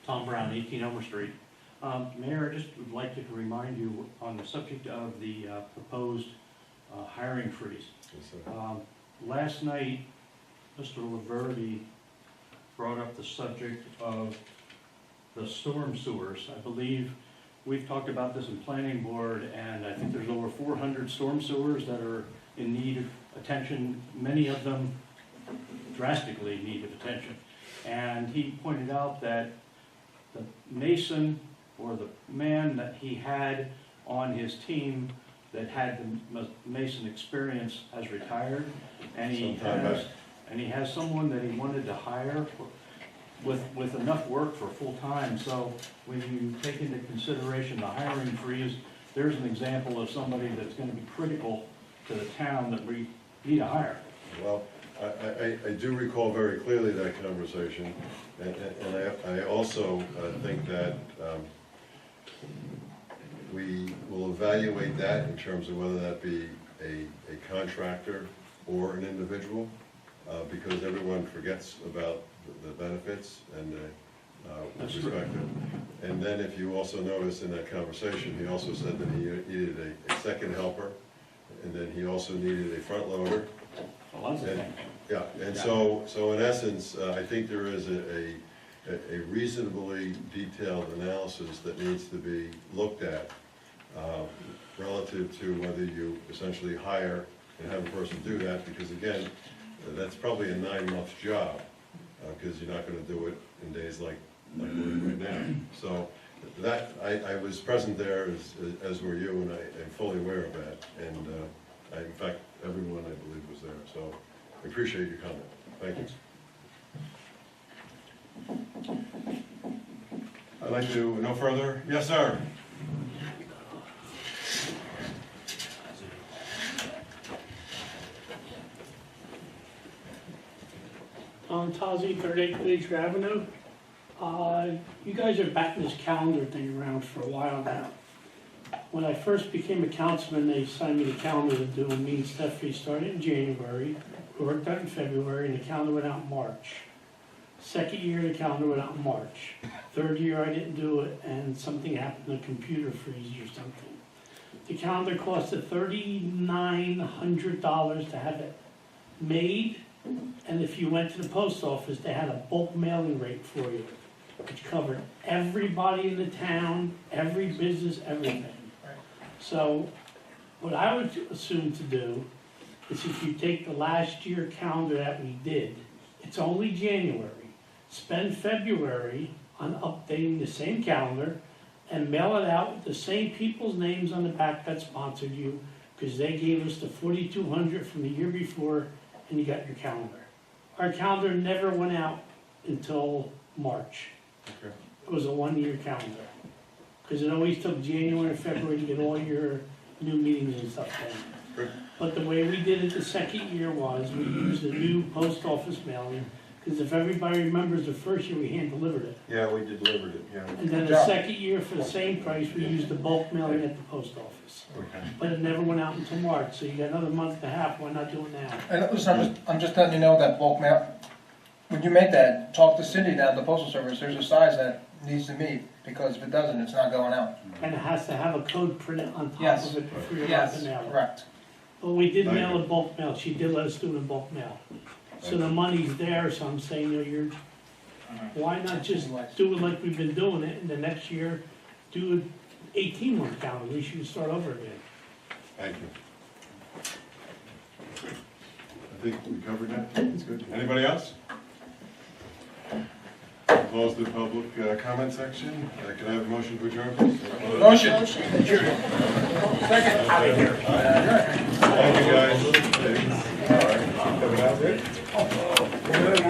Tom Brown, 18 Elmer Street. Mayor, I just would like to remind you on the subject of the proposed hiring freeze. Yes, sir. Last night, Mr. Laverty brought up the subject of the storm sewers. I believe we've talked about this in planning board, and I think there's over 400 storm sewers that are in need of attention, many of them drastically in need of attention. And he pointed out that the mason or the man that he had on his team that had the mason experience has retired, and he has someone that he wanted to hire with enough work for full time. So when you take into consideration the hiring freeze, there's an example of somebody that's going to be critical to the town that we need to hire. Well, I do recall very clearly that conversation, and I also think that we will evaluate that in terms of whether that be a contractor or an individual, because everyone forgets about the benefits and with respect to. And then if you also notice in that conversation, he also said that he needed a second helper, and then he also needed a front loader. Well, that's the thing. Yeah, and so in essence, I think there is a reasonably detailed analysis that needs to be looked at relative to whether you essentially hire and have a person do that, because again, that's probably a 9-month job, because you're not gonna do it in days like we're in right now. So that, I was present there as were you, and I am fully aware of that, and in fact, everyone I believe was there, so I appreciate your comment. Thank you. I'd like to, no further? Yes, sir. Tazi, 38 Glacier Avenue. You guys are batting this calendar thing around for a while now. When I first became a councilman, they signed me the calendar to do, and me and Stephanie started in January, we worked out in February, and the calendar went out in March. Second year, the calendar went out in March. Third year, I didn't do it, and something happened, a computer freeze or something. The calendar costed $3,900 to have it made, and if you went to the post office, they had a bulk mailing rate for you, which covered everybody in the town, every business, everything. So what I would assume to do is if you take the last year calendar that we did, it's only January, spend February on updating the same calendar and mail it out with the same people's names on the back that sponsored you, because they gave us the $4,200 from the year before, and you got your calendar. Our calendar never went out until March. Okay. It was a 1-year calendar, because it always took January and February to get all your new meetings and stuff done. Good. But the way we did it the second year was, we used the new post office mailing, because if everybody remembers, the first year we hand delivered it. Yeah, we delivered it, yeah. And then the second year, for the same price, we used the bulk mailing at the post office. Okay. But it never went out until March, so you got another month and a half, why not do it now? And listen, I'm just letting you know that bulk mail, when you make that, talk to Cindy down at the postal service, there's a size that needs to meet, because if it doesn't, it's not going out. And it has to have a code printed on top Yes. of it before you're allowed Yes, to mail it. correct. But we did Thank mail you. a bulk mail, she did let us do it in bulk mail. So Thank the money's there, so I'm saying, why not just do it like we've been doing it, and the next year, do an 18-month calendar, at least you can start over again. Thank you. I think we covered that. That's good. Anybody else? Close the public comment section. Can I have a motion to adjourn, please? Motion. Second. Thank you, guys. All right.